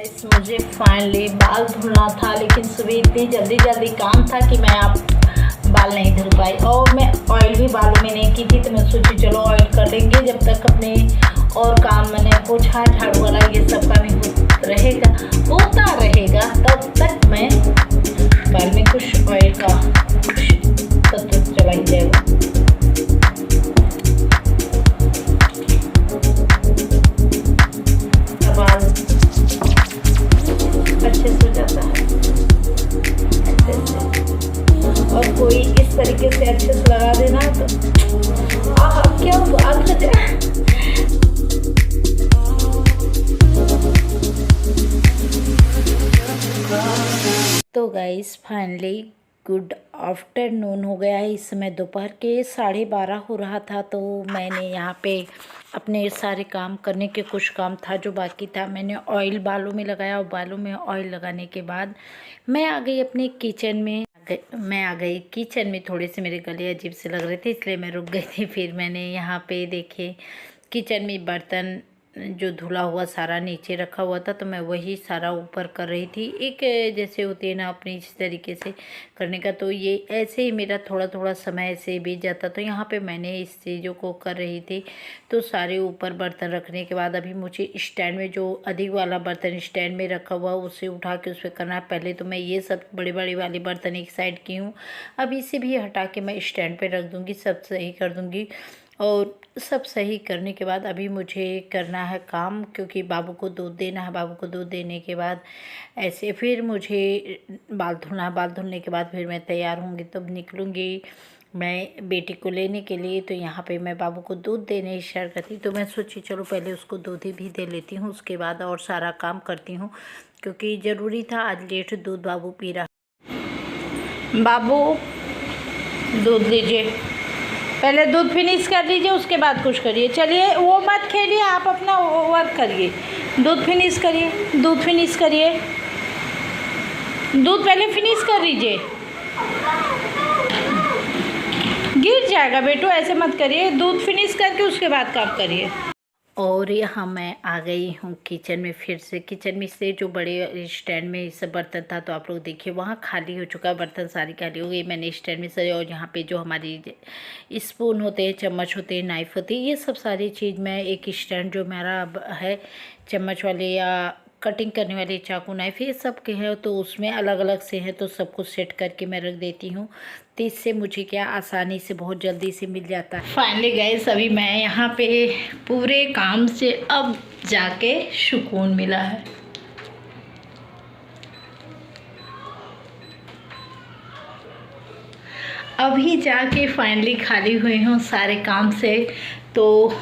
Guys मुझे finally बाल धुलना था, लेकिन सुबह इतनी जल्दी काम था कि मैं आप बाल नहीं धुल पाई। और मैं ऑयल भी बालों में नहीं की थी, तो मैं सोची चलो ऑयल कर देंगे जब तक अपने और काम मैंने पोछा झाड़ू वाला ये सब काम होता रहेगा तब तक मैं बाल में कुछ ऑयल का तत्व चला ही जाएगा। बाल अच्छे से हो जाता है ऐसे, और कोई इस तरीके से अच्छे से लगा देना तो आह क्या बात हो जाए। तो गाइस फाइनली गुड आफ्टरनून हो गया है। इस समय दोपहर के 12:30 हो रहा था। तो मैंने यहाँ पे अपने सारे काम करने के कुछ काम था जो बाकी था, मैंने ऑयल बालों में लगाया और बालों में ऑयल लगाने के बाद मैं आ गई अपने किचन में। किचन में थोड़े से मेरे गले अजीब से लग रहे थे, इसलिए मैं रुक गई थी। फिर मैंने यहाँ पे देखे किचन में बर्तन जो धुला हुआ सारा नीचे रखा हुआ था, तो मैं वही सारा ऊपर कर रही थी। एक जैसे होती है ना अपनी इस तरीके से करने का, तो ये ऐसे ही मेरा थोड़ा समय ऐसे बीत जाता। तो यहाँ पे मैंने इस चीज़ों को कर रही थी। तो सारे ऊपर बर्तन रखने के बाद अभी मुझे स्टैंड में जो अधिक वाला बर्तन स्टैंड में रखा हुआ उसे उठा के उस पर करना है। पहले तो मैं ये सब बड़े वाले बर्तन एक साइड की हूँ, अब इसे भी हटा के मैं स्टैंड पर रख दूँगी, सब सही कर दूँगी। और सब सही करने के बाद अभी मुझे करना है काम, क्योंकि बाबू को दूध देना है। बाबू को दूध देने के बाद ऐसे फिर मुझे बाल धुलना है। बाल धुलने के बाद फिर मैं तैयार होंगी, तब निकलूँगी मैं बेटी को लेने के लिए। तो यहाँ पे मैं बाबू को दूध देने शेयर करती, तो मैं सोची चलो पहले उसको दूध ही भी दे लेती हूँ, उसके बाद और सारा काम करती हूँ, क्योंकि ज़रूरी था। आज लेट दूध बाबू पी रहा। बाबू दूध लीजिए, पहले दूध फिनिश कर लीजिए, उसके बाद कुछ करिए। चलिए वो मत खेलिए, आप अपना वर्क करिए। दूध फिनिश करिए, दूध फिनिश करिए, दूध पहले फिनिश कर लीजिए। गिर जाएगा बेटू, ऐसे मत करिए। दूध फिनिश करके उसके बाद काम करिए। और यहाँ मैं आ गई हूँ किचन में फिर से। किचन में से जो बड़े स्टैंड में सब बर्तन था, तो आप लोग देखिए वहाँ खाली हो चुका, बर्तन सारी खाली हो गई। मैंने स्टैंड में से, और यहाँ पे जो हमारी स्पून होते हैं, चम्मच होते हैं, नाइफ़ होती है, ये सब सारी चीज़ मैं एक स्टैंड जो मेरा है चम्मच वाले या कटिंग करने वाले चाकू नाइफ ये सब के हैं, तो उसमें अलग अलग से हैं, तो सब कुछ सेट करके मैं रख देती हूँ। तो इससे मुझे क्या आसानी से बहुत जल्दी से मिल जाता है। फाइनली गाइस अभी मैं यहाँ पे पूरे काम से अब जाके सुकून मिला है। अभी जाके फाइनली खाली हुई हूँ सारे काम से, तो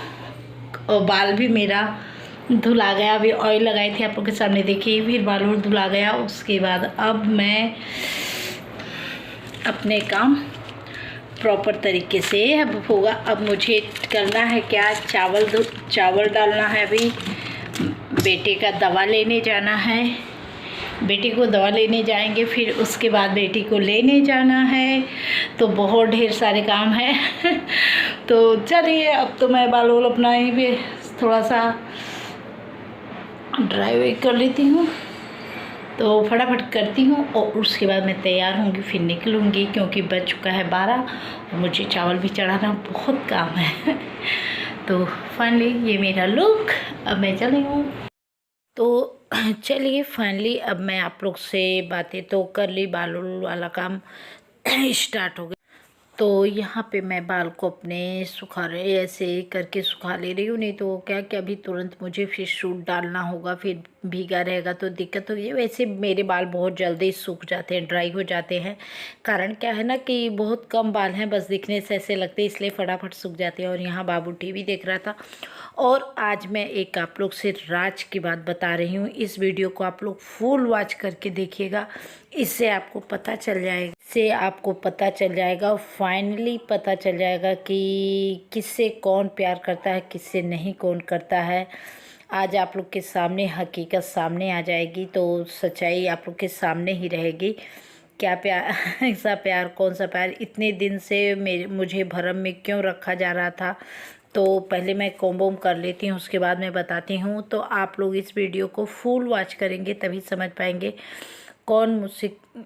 बाल भी मेरा धुला गया। अभी ऑयल लगाई थी आप लोग के सामने देखिए, फिर बाल और धुला गया। उसके बाद अब मैं अपने काम प्रॉपर तरीके से अब होगा। अब मुझे करना है क्या, चावल डालना है। अभी बेटे का दवा लेने जाना है, बेटी को दवा लेने जाएंगे, फिर उसके बाद बेटी को लेने जाना है। तो बहुत ढेर सारे काम है तो चलिए अब तो मैं बाल वाल अपना ही भी थोड़ा सा ड्राई कर लेती हूँ, तो फटाफट करती हूँ और उसके बाद मैं तैयार होंगी, फिर निकलूँगी, क्योंकि बज चुका है 12 और मुझे चावल भी चढ़ाना बहुत काम है तो फाइनली ये मेरा लुक, अब मैं चली हूँ। तो चलिए फाइनली अब मैं आप लोग से बातें तो कर ली, बाल वाला काम स्टार्ट हो गया। तो यहाँ पे मैं बाल को अपने सुखा रहे ऐसे करके सुखा ले रही हूँ, नहीं तो क्या कि अभी तुरंत मुझे फिर सूट डालना होगा, फिर भीगा रहेगा तो दिक्कत होगी। वैसे मेरे बाल बहुत जल्दी सूख जाते हैं, ड्राई हो जाते हैं। कारण क्या है ना कि बहुत कम बाल हैं, बस दिखने से ऐसे लगते हैं, इसलिए फटाफट सूख जाते हैं। और यहाँ बाबू टीवी देख रहा था। और आज मैं एक आप लोग से राज की बात बता रही हूँ। इस वीडियो को आप लोग फुल वॉच करके देखिएगा, इससे आपको पता चल जाएगा, फाइनली पता चल जाएगा कि किससे कौन प्यार करता है, किससे नहीं कौन करता है। आज आप लोग के सामने हकीकत सामने आ जाएगी, तो सच्चाई आप लोग के सामने ही रहेगी। क्या प्यार ऐसा प्यार, कौन सा प्यार इतने दिन से मुझे भरम में क्यों रखा जा रहा था, तो पहले मैं कॉम्ब वॉम्ब कर लेती हूँ, उसके बाद मैं बताती हूँ। तो आप लोग इस वीडियो को फुल वॉच करेंगे तभी समझ पाएंगे कौन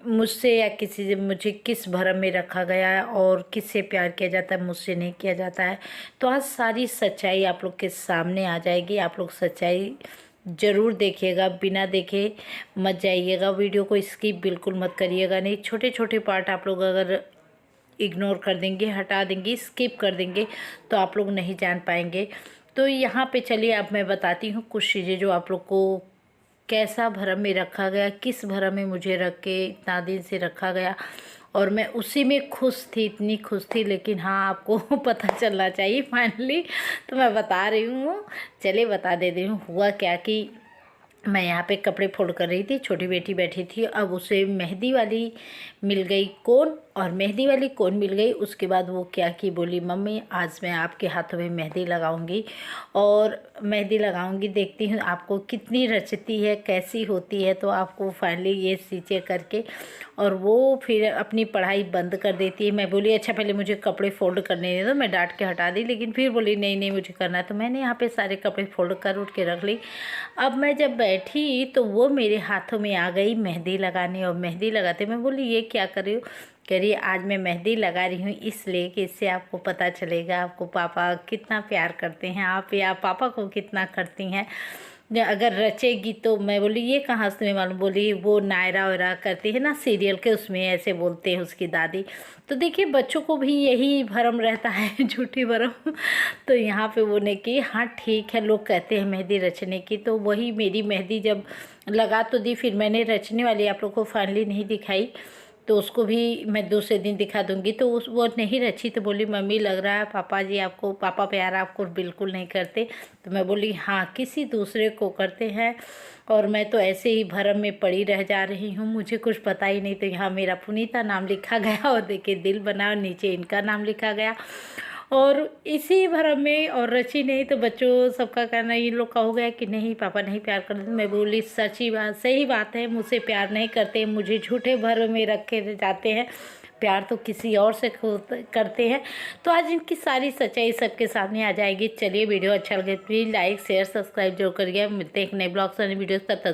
मुझसे या किसी से मुझे किस भरम में रखा गया है और किससे प्यार किया जाता है, मुझसे नहीं किया जाता है। तो आज सारी सच्चाई आप लोग के सामने आ जाएगी। आप लोग सच्चाई ज़रूर देखिएगा, बिना देखे मत जाइएगा। वीडियो को स्किप बिल्कुल मत करिएगा। नहीं, छोटे छोटे पार्ट आप लोग अगर इग्नोर कर देंगे, हटा देंगे, स्किप कर देंगे तो आप लोग नहीं जान पाएंगे। तो यहाँ पे चलिए अब मैं बताती हूँ कुछ चीज़ें जो आप लोग को कैसा भरम में रखा गया, किस भरम में मुझे रख के इतना दिन से रखा गया और मैं उसी में खुश थी, इतनी खुश थी। लेकिन हाँ, आपको पता चलना चाहिए फाइनली, तो मैं बता रही हूँ। चलिए बता दे रही हूँ हुआ क्या कि मैं यहाँ पे कपड़े फोल्ड कर रही थी, छोटी बेटी बैठी थी। अब उसे मेहंदी वाली मिल गई कोन, और मेहंदी वाली कोन मिल गई। उसके बाद वो क्या की बोली, मम्मी आज मैं आपके हाथों में मेहंदी लगाऊंगी और मेहंदी लगाऊंगी, देखती हूँ आपको कितनी रचती है, कैसी होती है। तो आपको फाइनली ये चीज़ें करके और वो फिर अपनी पढ़ाई बंद कर देती है। मैं बोली अच्छा पहले मुझे कपड़े फोल्ड करने दे दो, मैं डांट के हटा दी, लेकिन फिर बोली नहीं नहीं मुझे करना है। तो मैंने यहाँ पे सारे कपड़े फोल्ड कर उठ के रख ली। अब मैं जब बैठी तो वो मेरे हाथों में आ गई मेहंदी लगाने, और मेहंदी लगाते मैं बोली ये क्या कर रही हो। कह रही आज मैं मेहंदी लगा रही हूँ इसलिए कि इससे आपको पता चलेगा आपको पापा कितना प्यार करते हैं, आप या पापा को कितना करती हैं अगर रचेगी तो। मैं बोली ये कहाँ से तुम्हें मालूम। बोली वो नायरा वायरा करती है ना सीरियल के, उसमें ऐसे बोलते हैं उसकी दादी। तो देखिए बच्चों को भी यही भरम रहता है, झूठी भरम। तो यहाँ पे वो ने कि हाँ ठीक है, लोग कहते हैं मेहंदी रचने की। तो वही मेरी मेहंदी जब लगा तो दी, फिर मैंने रचने वाली आप लोग को फाइनली नहीं दिखाई, तो उसको भी मैं दूसरे दिन दिखा दूंगी। तो वो नहीं रची तो बोली मम्मी लग रहा है पापा जी आपको, पापा प्यार आपको बिल्कुल नहीं करते। तो मैं बोली हाँ किसी दूसरे को करते हैं, और मैं तो ऐसे ही भरम में पड़ी रह जा रही हूँ, मुझे कुछ पता ही नहीं। तो यहाँ मेरा पुनीता नाम लिखा गया और देखिए दिल बना और नीचे इनका नाम लिखा गया, और इसी भरम में और रची नहीं। तो बच्चों सबका कहना ये लोग का हो गया कि नहीं पापा नहीं प्यार करते। मैं बोली सच्ची बात, सही बात है, मुझसे प्यार नहीं करते, मुझे झूठे भरम में रखे जाते हैं, प्यार तो किसी और से करते हैं। तो आज इनकी सारी सच्चाई सबके सामने आ जाएगी। चलिए वीडियो अच्छा लगे प्लीज़ लाइक शेयर सब्सक्राइब जरूर करिए। मिलते हैं एक नए ब्लॉग से, नई वीडियो, तब तक